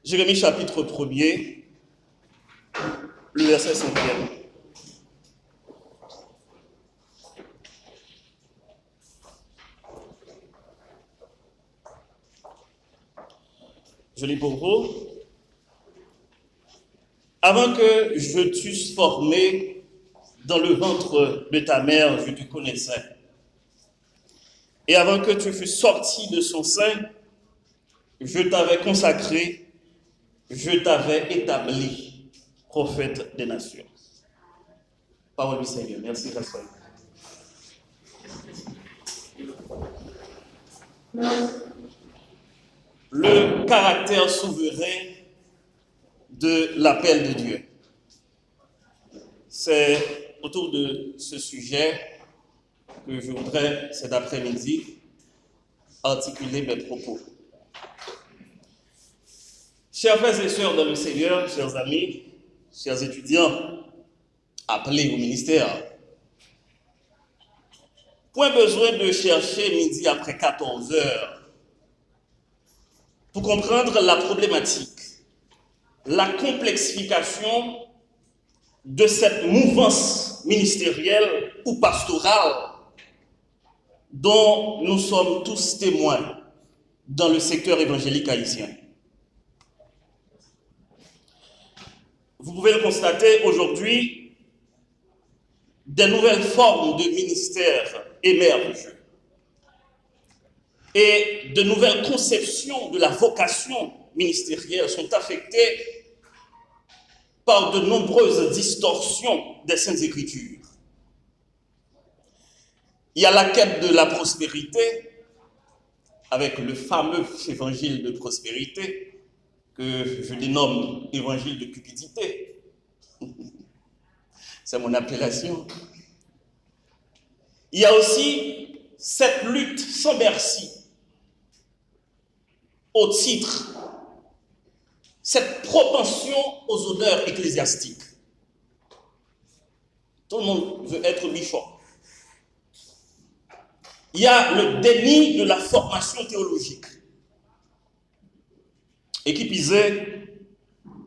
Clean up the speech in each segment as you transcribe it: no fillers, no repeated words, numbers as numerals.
Jérémie chapitre 1er, le verset 5e. Je lis pour vous. Avant que je t'eusse formé dans le ventre de ta mère, je te connaissais. Et avant que tu fusses sorti de son sein, je t'avais consacré, je t'avais établi prophète des nations. Parole du Seigneur. Merci, Pasteur. Le caractère souverain de l'appel de Dieu. C'est autour de ce sujet que je voudrais cet après-midi articuler mes propos. Chers frères et sœurs dans le Seigneur, chers amis, chers étudiants appelés au ministère, point besoin de chercher midi après 14 heures pour comprendre la problématique, la complexification de cette mouvance ministérielle ou pastorale dont nous sommes tous témoins dans le secteur évangélique haïtien. Vous pouvez le constater aujourd'hui, des nouvelles formes de ministères émergent et de nouvelles conceptions de la vocation ministérielle sont affectées par de nombreuses distorsions des Saintes Écritures. Il y a la quête de la prospérité, avec le fameux évangile de prospérité, que je dénomme évangile de cupidité. C'est mon appellation. Il y a aussi cette lutte sans merci au titre, cette propension aux honneurs ecclésiastiques. Tout le monde veut être bishop. Il y a le déni de la formation théologique. Et qui pisait,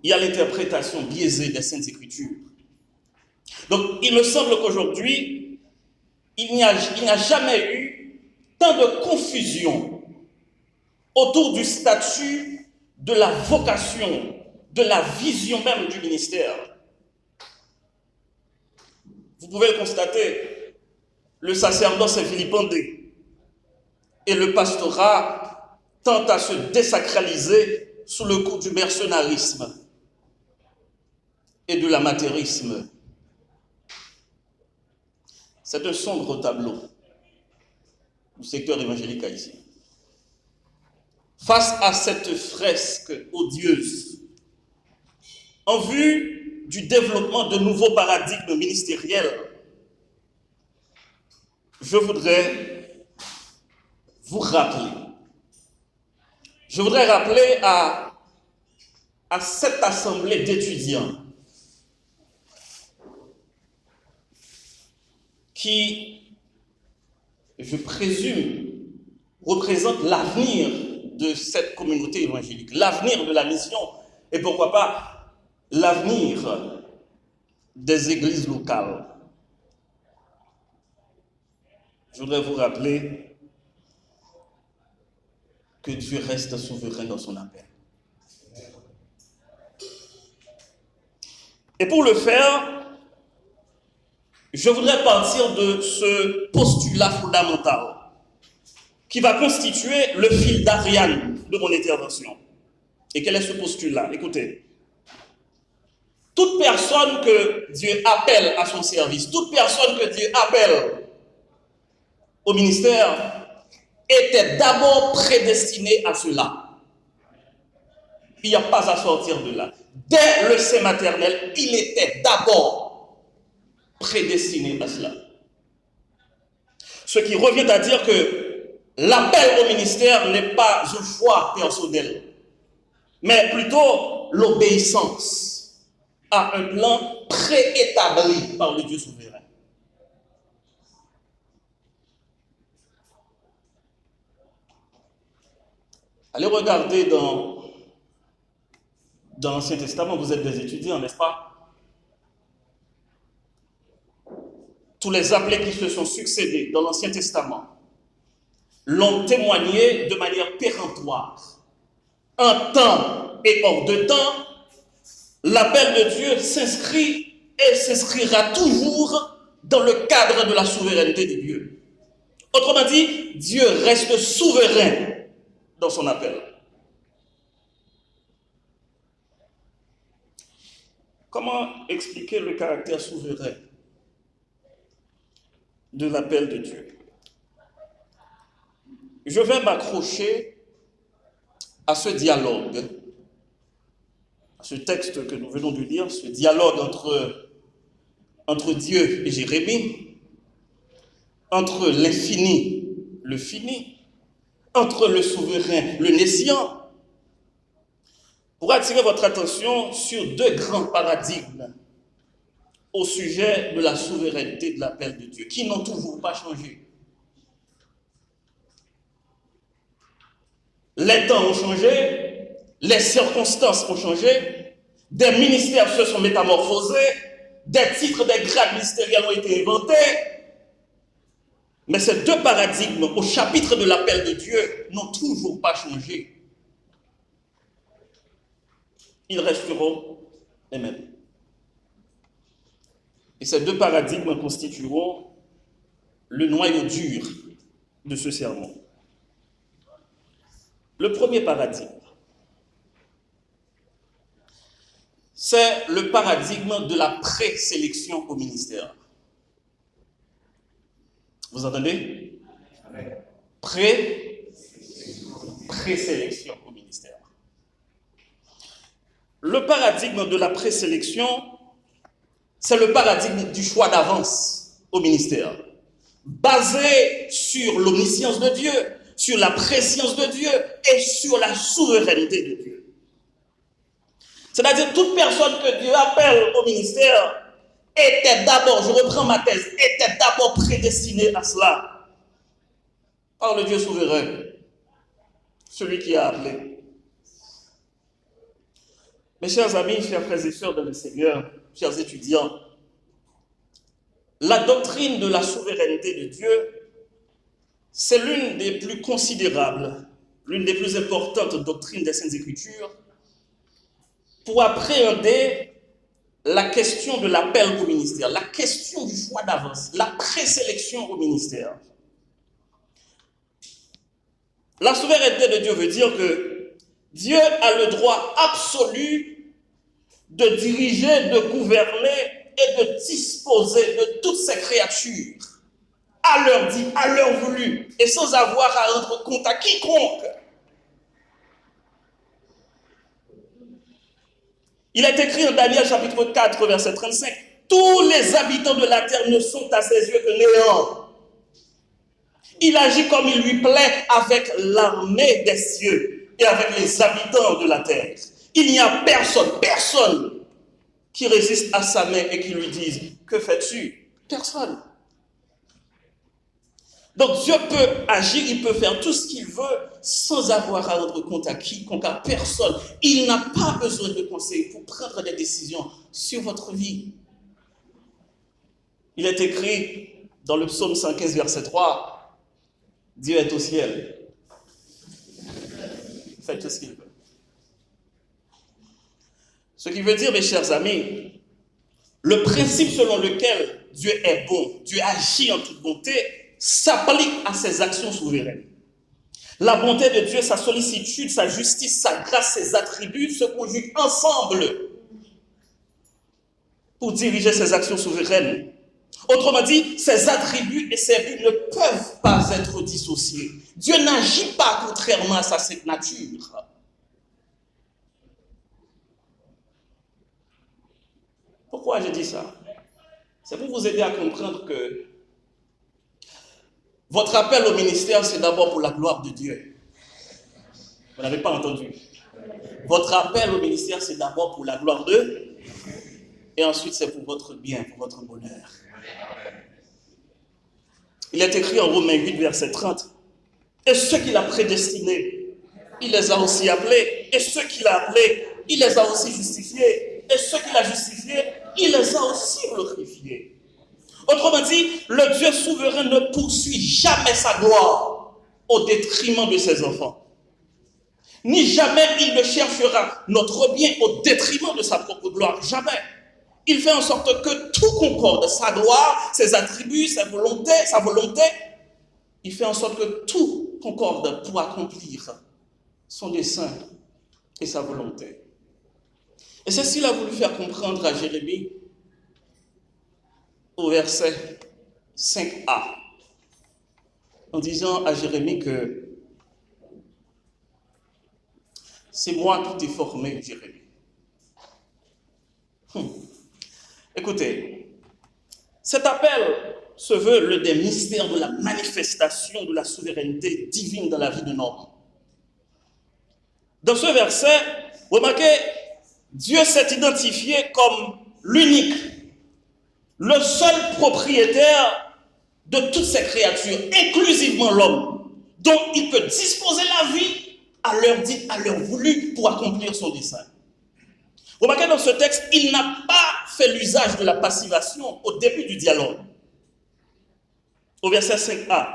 il y a l'interprétation biaisée des Saintes Écritures. Donc, il me semble qu'aujourd'hui, il n'y a jamais eu tant de confusion autour du statut, de la vocation, de la vision même du ministère. Vous pouvez le constater, le sacerdoce est vilipendé et le pastorat tend à se désacraliser sous le coup du mercenarisme et de l'amateurisme. C'est un sombre tableau du secteur évangélique haïtien. Face à cette fresque odieuse, en vue du développement de nouveaux paradigmes ministériels, je voudrais vous rappeler, à cette assemblée d'étudiants qui, je présume, représente l'avenir de cette communauté évangélique, l'avenir de la mission et pourquoi pas l'avenir des églises locales. Je voudrais vous rappeler que Dieu reste souverain dans son appel. Et pour le faire, je voudrais partir de ce postulat fondamental qui va constituer le fil d'Ariane de mon intervention. Et quel est ce postulat? Écoutez, toute personne que Dieu appelle à son service, toute personne que Dieu appelle au ministère, était d'abord prédestinée à cela. Il n'y a pas à sortir de là. Dès le sein maternel, il était d'abord prédestiné à cela. Ce qui revient à dire que l'appel au ministère n'est pas un choix personnel, mais plutôt l'obéissance à un plan préétabli par le Dieu souverain. Allez regarder dans Dans l'Ancien Testament, vous êtes des étudiants, n'est-ce pas? Tous les appelés qui se sont succédés dans l'Ancien Testament l'ont témoigné de manière péremptoire. En temps et hors de temps, l'appel de Dieu s'inscrit et s'inscrira toujours dans le cadre de la souveraineté de Dieu. Autrement dit, Dieu reste souverain dans son appel. Comment expliquer le caractère souverain de l'appel de Dieu? Je vais m'accrocher à ce dialogue, à ce texte que nous venons de lire, ce dialogue entre Dieu et Jérémie, entre l'infini, le fini, entre le souverain, le nescient, pour attirer votre attention sur deux grands paradigmes au sujet de la souveraineté de l'appel de Dieu, qui n'ont toujours pas changé. Les temps ont changé, les circonstances ont changé, des ministères se sont métamorphosés, des titres, des grades ministériels ont été inventés, mais ces deux paradigmes au chapitre de l'appel de Dieu n'ont toujours pas changé. Ils resteront les mêmes. Et ces deux paradigmes constitueront le noyau dur de ce sermon. Le premier paradigme, c'est le paradigme de la présélection au ministère. Vous entendez? Présélection au ministère. Le paradigme de la présélection, c'est le paradigme du choix d'avance au ministère, basé sur l'omniscience de Dieu, sur la préscience de Dieu et sur la souveraineté de Dieu. C'est-à-dire toute personne que Dieu appelle au ministère était d'abord, je reprends ma thèse, était d'abord prédestinée à cela par le Dieu souverain, celui qui a appelé. Mes chers amis, chers frères et sœurs dans le Seigneur, chers étudiants, la doctrine de la souveraineté de Dieu, c'est l'une des plus considérables, l'une des plus importantes doctrines des Saintes Écritures pour appréhender la question de l'appel au ministère, la question du choix d'avance, la présélection au ministère. La souveraineté de Dieu veut dire que Dieu a le droit absolu de diriger, de gouverner et de disposer de toutes ses créatures à l'heure dit, à l'heure voulue, et sans avoir à rendre compte à quiconque. Il est écrit en Daniel chapitre 4, verset 35, « Tous les habitants de la terre ne sont à ses yeux que néant. Il agit comme il lui plaît avec l'armée des cieux et avec les habitants de la terre. Il n'y a personne qui résiste à sa main et qui lui dise, « Que fais-tu » Personne. Donc Dieu peut agir, il peut faire tout ce qu'il veut sans avoir à rendre compte à quiconque, à personne. Il n'a pas besoin de conseils pour prendre des décisions sur votre vie. Il est écrit dans le psaume 115, verset 3, « Dieu est au ciel. Faites tout ce qu'il veut. » Ce qui veut dire, mes chers amis, le principe selon lequel Dieu est bon, Dieu agit en toute bonté, s'applique à ses actions souveraines. La bonté de Dieu, sa sollicitude, sa justice, sa grâce, ses attributs se conjuguent ensemble pour diriger ses actions souveraines. Autrement dit, ses attributs et ses buts ne peuvent pas être dissociés. Dieu n'agit pas contrairement à sa sainte nature. Pourquoi je dis ça? C'est pour vous aider à comprendre que votre appel au ministère, c'est d'abord pour la gloire de Dieu. Vous n'avez pas entendu. Votre appel au ministère, c'est d'abord pour la gloire de Dieu. Et ensuite, c'est pour votre bien, pour votre bonheur. Il est écrit en Romains 8, verset 30. Et ceux qu'il a prédestinés, il les a aussi appelés. Et ceux qu'il a appelés, il les a aussi justifiés. Et ceux qu'il a justifiés, il les a aussi glorifiés. Autrement dit, le Dieu souverain ne poursuit jamais sa gloire au détriment de ses enfants. Ni jamais il ne cherchera notre bien au détriment de sa propre gloire. Jamais. Il fait en sorte que tout concorde, sa gloire, ses attributs, sa volonté. Il fait en sorte que tout concorde pour accomplir son dessein et sa volonté. Et c'est ce qu'il a voulu faire comprendre à Jérémie au verset 5a, en disant à Jérémie que c'est moi qui t'ai formé, Jérémie. Écoutez, cet appel se veut le des mystères de la manifestation de la souveraineté divine dans la vie d'un homme. Dans ce verset, remarquez, Dieu s'est identifié comme l'unique, le seul propriétaire de toutes ces créatures, inclusivement l'homme, dont il peut disposer la vie à l'heure dite, à l'heure voulue, pour accomplir son dessein. Remarquez dans ce texte, il n'a pas fait l'usage de la passivation au début du dialogue. Au verset 5a,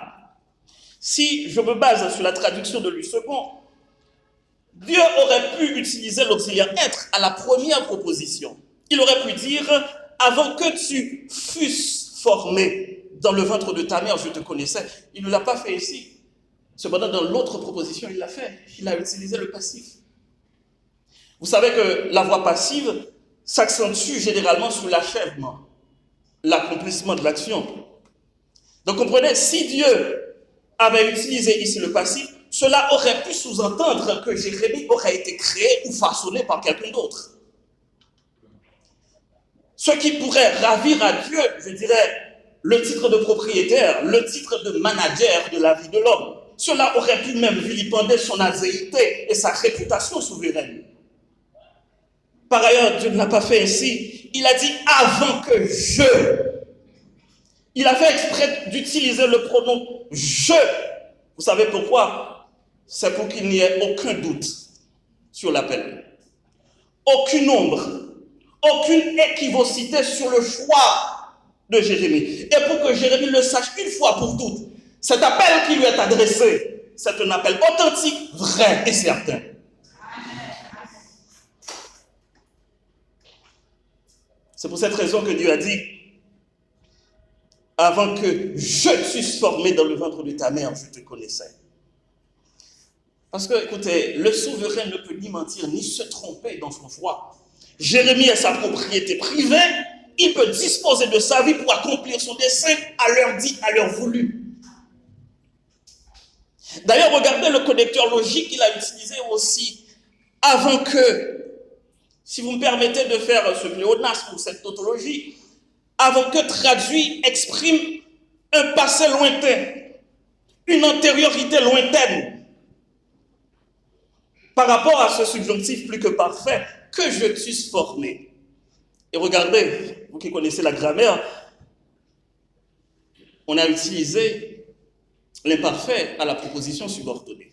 si je me base sur la traduction de Louis II, Dieu aurait pu utiliser l'auxiliaire être à la première proposition. Il aurait pu dire, avant que tu fusses formé dans le ventre de ta mère, je te connaissais. Il ne l'a pas fait ici. Cependant, dans l'autre proposition, il l'a fait. Il a utilisé le passif. Vous savez que la voix passive s'accentue généralement sur l'achèvement, l'accomplissement de l'action. Donc comprenez, si Dieu avait utilisé ici le passif, cela aurait pu sous-entendre que Jérémie aurait été créé ou façonné par quelqu'un d'autre. Ce qui pourrait ravir à Dieu, je dirais, le titre de propriétaire, le titre de manager de la vie de l'homme. Cela aurait pu même vilipender son azéité et sa réputation souveraine. Par ailleurs, Dieu ne l'a pas fait ainsi. Il a dit « avant que je ». Il a fait exprès d'utiliser le pronom « je ». Vous savez pourquoi? C'est pour qu'il n'y ait aucun doute sur l'appel. Aucune ombre, aucune équivocité sur le choix de Jérémie. Et pour que Jérémie le sache une fois pour toutes, cet appel qui lui est adressé, c'est un appel authentique, vrai et certain. C'est pour cette raison que Dieu a dit, avant que je fusse formé dans le ventre de ta mère, je te connaissais. Parce que, écoutez, le souverain ne peut ni mentir, ni se tromper dans son choix. Jérémie est sa propriété privée, il peut disposer de sa vie pour accomplir son dessein à l'heure dite, à l'heure voulue. D'ailleurs, regardez le connecteur logique qu'il a utilisé aussi, avant que, si vous me permettez de faire ce pléonasme ou cette tautologie, avant que traduit exprime un passé lointain, une antériorité lointaine, par rapport à ce subjonctif plus que parfait, que je t'eusse formé. Et regardez, vous qui connaissez la grammaire, on a utilisé l'imparfait à la proposition subordonnée.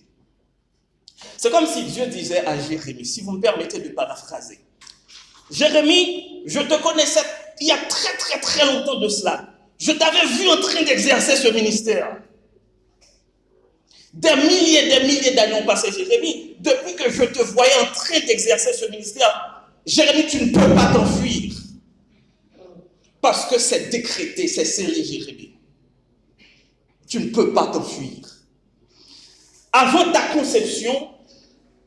C'est comme si Dieu disait à Jérémie, si vous me permettez de paraphraser, Jérémie, je te connaissais il y a très longtemps de cela. Je t'avais vu en train d'exercer ce ministère. Des milliers d'années ont passé, Jérémie. Depuis que je te voyais en train d'exercer ce ministère, Jérémie, tu ne peux pas t'enfuir. Parce que c'est décrété, c'est scellé, Jérémie. Tu ne peux pas t'enfuir. Avant ta conception,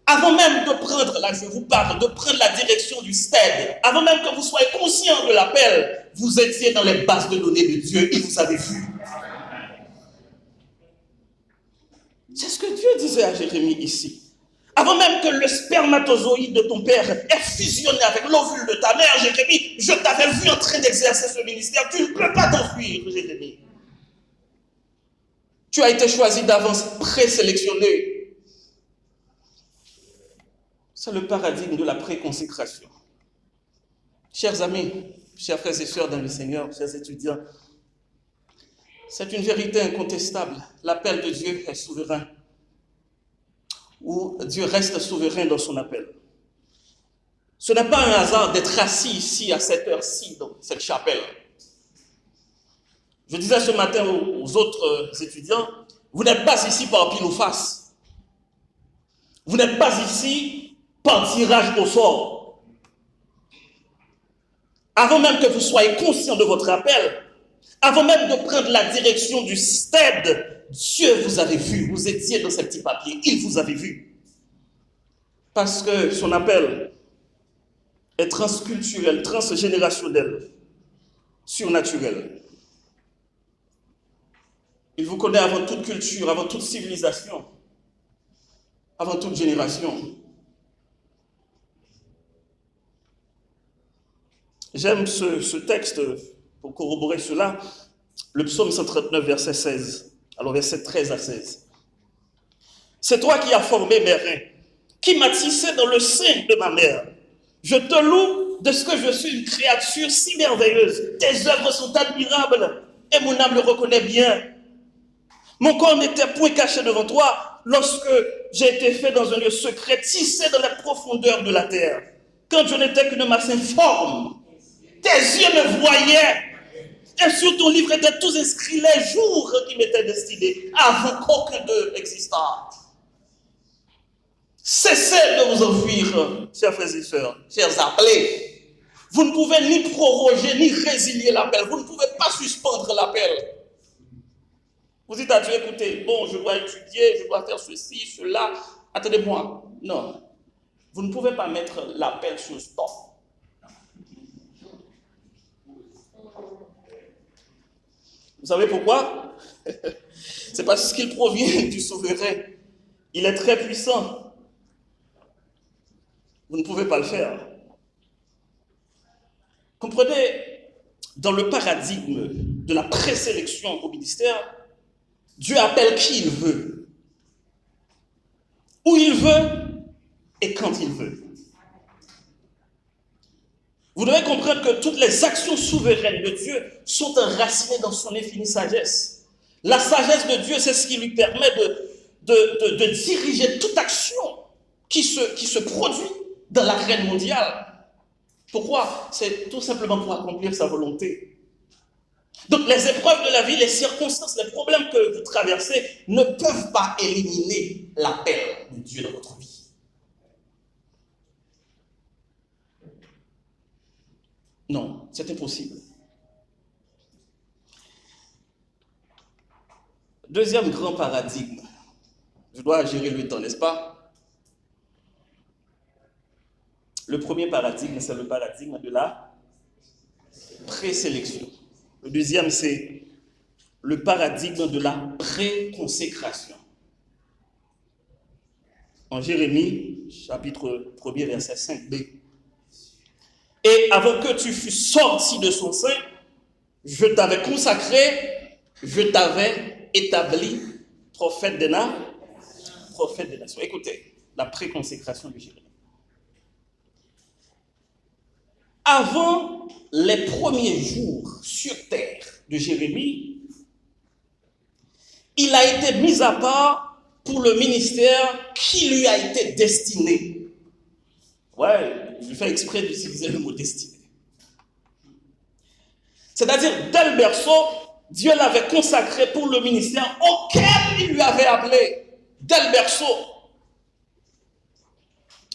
avant même de prendre, là je vous parle, de prendre la direction du stade, avant même que vous soyez conscient de l'appel, vous étiez dans les bases de données de Dieu et vous avez vu. C'est ce que Dieu disait à Jérémie ici. Avant même que le spermatozoïde de ton père ait fusionné avec l'ovule de ta mère, Jérémie, je t'avais vu en train d'exercer ce ministère. Tu ne peux pas t'enfuir, Jérémie. Tu as été choisi d'avance, présélectionné. C'est le paradigme de la préconsécration. Chers amis, chers frères et sœurs dans le Seigneur, chers étudiants, c'est une vérité incontestable. L'appel de Dieu est souverain. Ou Dieu reste souverain dans son appel. Ce n'est pas un hasard d'être assis ici à cette heure-ci dans cette chapelle. Je disais ce matin aux autres étudiants, vous n'êtes pas ici par pile ou face. Vous n'êtes pas ici par tirage au sort. Avant même que vous soyez conscient de votre appel, avant même de prendre la direction du stade, Dieu vous avait vu. Vous étiez dans ce petit papier. Il vous avait vu. Parce que son appel est transculturel, transgénérationnel, surnaturel. Il vous connaît avant toute culture, avant toute civilisation, avant toute génération. J'aime ce texte, pour corroborer cela, le psaume 139, verset 16. Alors, verset 13 à 16. C'est toi qui as formé mes reins, qui m'as tissé dans le sein de ma mère. Je te loue de ce que je suis une créature si merveilleuse. Tes œuvres sont admirables et mon âme le reconnaît bien. Mon corps n'était point caché devant toi lorsque j'ai été fait dans un lieu secret, tissé dans les profondeurs de la terre. Quand je n'étais qu'une masse informe, tes yeux me voyaient. Et sur ton livre étaient tous inscrits les jours qui m'étaient destinés, avant qu'aucun d'eux existât. Cessez de vous enfuir, chers frères et sœurs, chers appelés. Vous ne pouvez ni proroger, ni résilier l'appel. Vous ne pouvez pas suspendre l'appel. Vous dites à Dieu, écoutez, bon, je dois étudier, je dois faire ceci, cela. Attendez-moi. Non. Vous ne pouvez pas mettre l'appel sur stop. Vous savez pourquoi? C'est parce qu'il provient du souverain. Il est très puissant. Vous ne pouvez pas le faire. Comprenez, dans le paradigme de la présélection au ministère, Dieu appelle qui il veut, où il veut et quand il veut. Vous devez comprendre que toutes les actions souveraines de Dieu sont enracinées dans son infinie sagesse. La sagesse de Dieu, c'est ce qui lui permet de diriger toute action qui se produit dans l'arène mondiale. Pourquoi? C'est tout simplement pour accomplir sa volonté. Donc les épreuves de la vie, les circonstances, les problèmes que vous traversez ne peuvent pas éliminer l'appel de Dieu dans votre vie. Non, c'est impossible. Deuxième grand paradigme. Je dois gérer le temps, n'est-ce pas? Le premier paradigme, c'est le paradigme de la présélection. Le deuxième, c'est le paradigme de la préconsécration. En Jérémie, chapitre 1er, verset 5b. Et avant que tu fusses sorti de son sein, je t'avais consacré, je t'avais établi prophète des nations. Écoutez, la préconsécration de Jérémie. Avant les premiers jours sur terre de Jérémie, il a été mis à part pour le ministère qui lui a été destiné. Ouais, je fais exprès d'utiliser le mot destiné. C'est-à-dire, dès le berceau, Dieu l'avait consacré pour le ministère auquel il lui avait appelé. Dès le berceau.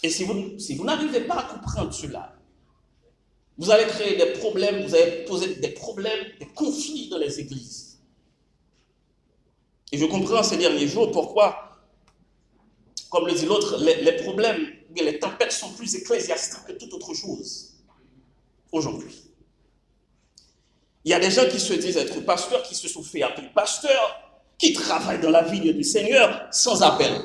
Et si vous n'arrivez pas à comprendre cela, vous allez créer des problèmes, vous allez poser des problèmes, des conflits dans les églises. Et je comprends ces derniers jours pourquoi, comme le dit l'autre, les problèmes, les tempêtes sont plus ecclésiastiques que toute autre chose aujourd'hui. Il y a des gens qui se disent être pasteurs, qui se sont fait appeler pasteurs, qui travaillent dans la vigne du Seigneur sans appel,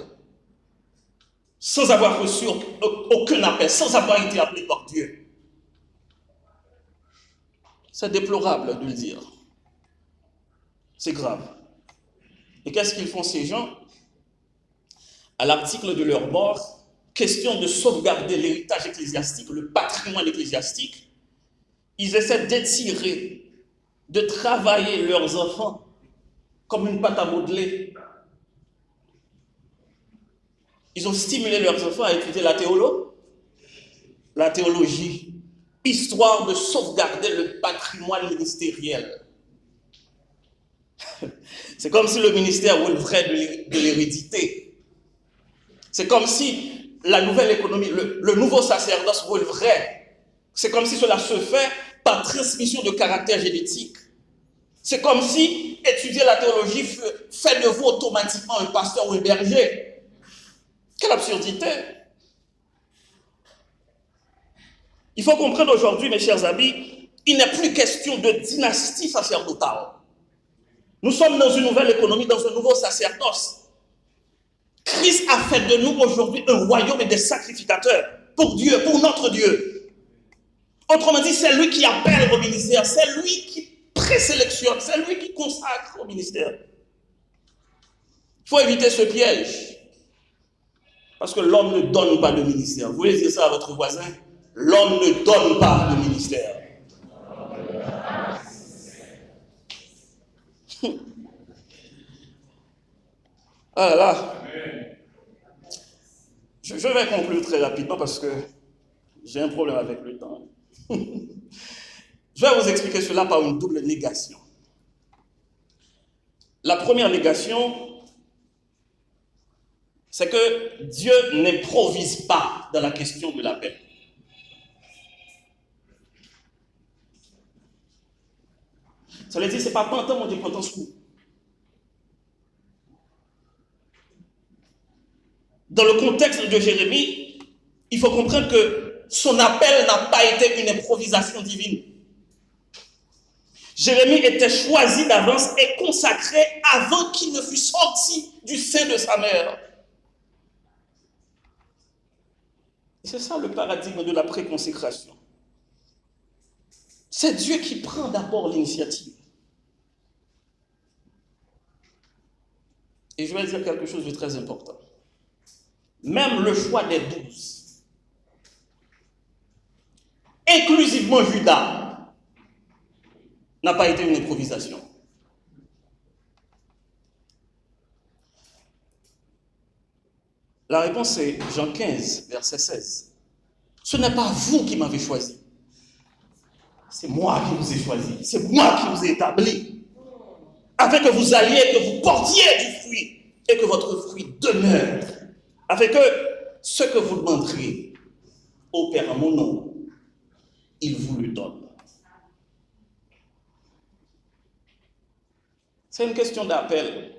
sans avoir reçu aucun appel, sans avoir été appelé par Dieu. C'est déplorable de le dire. C'est grave. Et qu'est-ce qu'ils font ces gens? À l'article de leur mort, question de sauvegarder l'héritage ecclésiastique, le patrimoine ecclésiastique, ils essaient d'étirer, de travailler leurs enfants comme une pâte à modeler. Ils ont stimulé leurs enfants à étudier la théologie. la théologie, histoire de sauvegarder le patrimoine ministériel. C'est comme si le ministère relèverait de l'hérédité. C'est comme si la nouvelle économie, le nouveau sacerdoce relèverait. C'est comme si cela se fait par transmission de caractère génétique. C'est comme si étudier la théologie fait de vous automatiquement un pasteur ou un berger. Quelle absurdité! Il faut comprendre aujourd'hui, mes chers amis, il n'est plus question de dynastie sacerdotale. Nous sommes dans une nouvelle économie, dans un nouveau sacerdoce. Christ a fait de nous aujourd'hui un royaume et des sacrificateurs pour Dieu, pour notre Dieu. Autrement dit, c'est lui qui appelle au ministère, c'est lui qui présélectionne, c'est lui qui consacre au ministère. Il faut éviter ce piège. Parce que l'homme ne donne pas le ministère. Vous voulez dire ça à votre voisin? L'homme ne donne pas le ministère. Ah là là. Je vais conclure très rapidement parce que j'ai un problème avec le temps. Je vais vous expliquer cela par une double négation. La première négation, c'est que Dieu n'improvise pas dans la question de l'appel. Ça veut dire, c'est pas pantin, mon Dieu, pantin sous. Dans le contexte de Jérémie, il faut comprendre que son appel n'a pas été une improvisation divine. Jérémie était choisi d'avance et consacré avant qu'il ne fût sorti du sein de sa mère. Et c'est ça le paradigme de la préconsécration. C'est Dieu qui prend d'abord l'initiative. Et je vais dire quelque chose de très important. Même le choix des 12, inclusivement Judas, n'a pas été une improvisation. La réponse est Jean 15, verset 16. Ce n'est pas vous qui m'avez choisi. C'est moi qui vous ai choisi. C'est moi qui vous ai établi. Afin que vous alliez, que vous portiez du fruit et que votre fruit demeure. Afin que ce que vous demanderez au Père en mon nom, il vous le donne. C'est une question d'appel.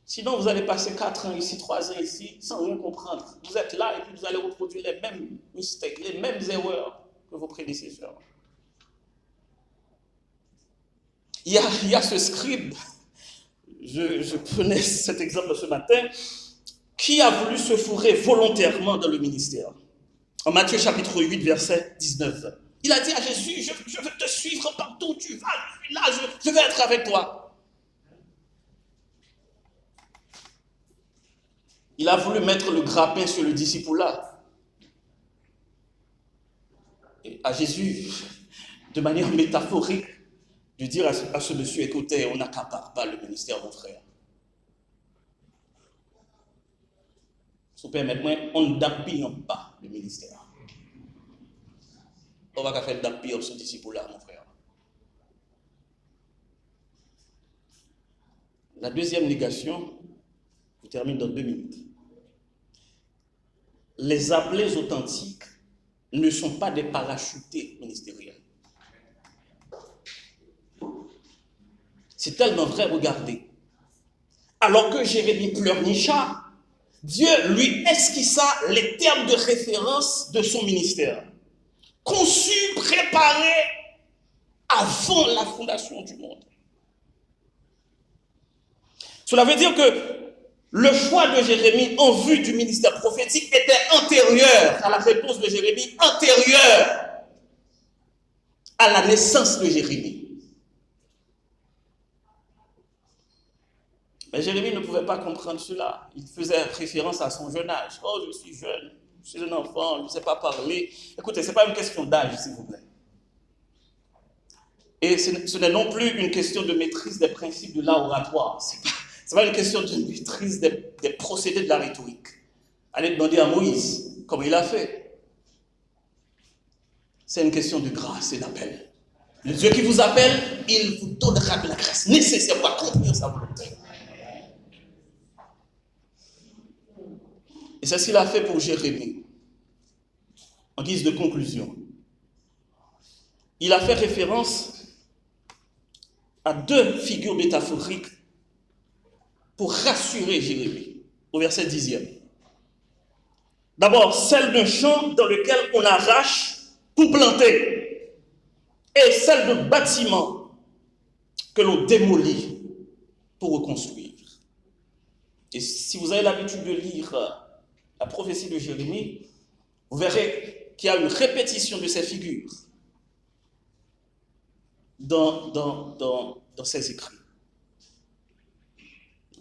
Sinon, vous allez passer 4 ans ici, 3 ans ici, sans rien comprendre. Vous êtes là et puis vous allez reproduire les mêmes mistakes, les mêmes erreurs que vos prédécesseurs. Il y a ce scribe, je prenais cet exemple ce matin, qui a voulu se fourrer volontairement dans le ministère. En Matthieu chapitre 8, verset 19. Il a dit à Jésus, je veux te suivre partout où tu vas, je suis là, je vais être avec toi. Il a voulu mettre le grappin sur le disciple-là. Et à Jésus, de manière métaphorique, de dire à ce monsieur, écoutez, on n'accapare pas le ministère, mon frère. Si vous permettez, on n'appille pas le ministère. On va faire d'appuyer ce disciple-là, mon frère. La deuxième négation, je termine dans 2 minutes. Les appelés authentiques ne sont pas des parachutés ministériels. C'est tellement vrai, regardez. Alors que Jérémie pleurnicha, Dieu lui esquissa les termes de référence de son ministère. Conçu, préparé avant la fondation du monde. Cela veut dire que le choix de Jérémie en vue du ministère prophétique était antérieur à la réponse de Jérémie, antérieur à la naissance de Jérémie. Mais Jérémie ne pouvait pas comprendre cela. Il faisait référence à son jeune âge. Oh, je suis jeune, je suis un enfant, je ne sais pas parler. Écoutez, ce n'est pas une question d'âge, s'il vous plaît. Et ce n'est non plus une question de maîtrise des principes de l'art oratoire. Ce n'est pas une question de maîtrise des procédés de la rhétorique. Allez demander à Moïse, comme il a fait. c'est une question de grâce et d'appel. Le Dieu qui vous appelle, il vous donnera de la grâce nécessaire pour accomplir sa volonté. Et c'est ce qu'il a fait pour Jérémie. En guise de conclusion, il a fait référence à deux figures métaphoriques pour rassurer Jérémie, au verset 10e. D'abord, celle d'un champ dans lequel on arrache pour planter, et celle de bâtiment que l'on démolit pour reconstruire. Et si vous avez l'habitude de lire la prophétie de Jérémie, vous verrez qu'il y a une répétition de ces figures dans ses écrits.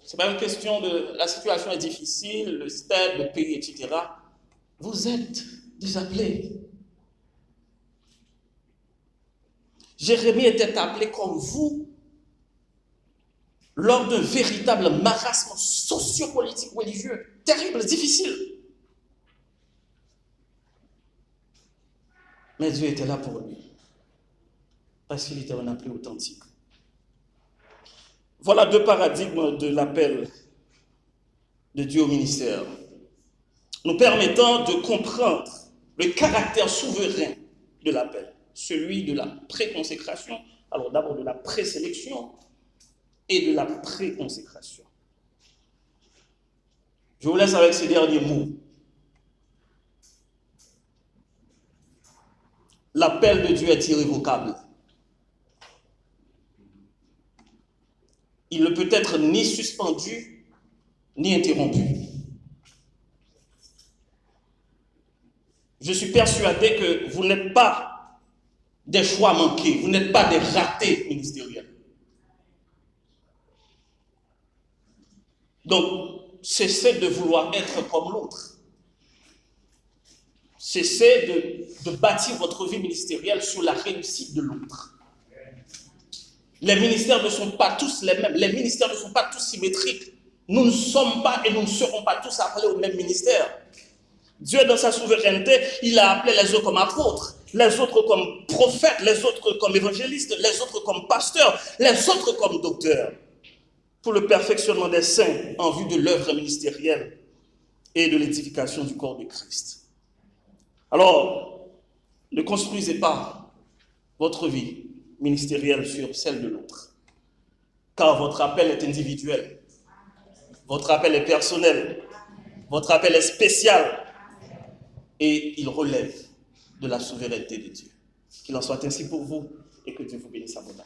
Ce n'est pas une question de la situation est difficile, le stade, le pays, etc. Vous êtes des appelés. Jérémie était appelé comme vous lors d'un véritable marasme sociopolitique religieux, terrible, difficile. Mais Dieu était là pour lui, parce qu'il était un appelé authentique. Voilà deux paradigmes de l'appel de Dieu au ministère, nous permettant de comprendre le caractère souverain de l'appel, celui de la préconsécration, alors d'abord de la présélection et de la préconsécration. Je vous laisse avec ces derniers mots. L'appel de Dieu est irrévocable. Il ne peut être ni suspendu, ni interrompu. Je suis persuadé que vous n'êtes pas des choix manqués, vous n'êtes pas des ratés ministériels. Donc, cessez de vouloir être comme l'autre. Cessez de bâtir votre vie ministérielle sur la réussite de l'autre. Les ministères ne sont pas tous les mêmes. Les ministères ne sont pas tous symétriques. Nous ne sommes pas et nous ne serons pas tous appelés au même ministère. Dieu, dans sa souveraineté, il a appelé les uns comme apôtres, les autres comme prophètes, les autres comme évangélistes, les autres comme pasteurs, les autres comme docteurs, pour le perfectionnement des saints en vue de l'œuvre ministérielle et de l'édification du corps de Christ. Alors, ne construisez pas votre vie ministérielle sur celle de l'autre, car votre appel est individuel, votre appel est personnel, votre appel est spécial et il relève de la souveraineté de Dieu. Qu'il en soit ainsi pour vous et que Dieu vous bénisse abondamment.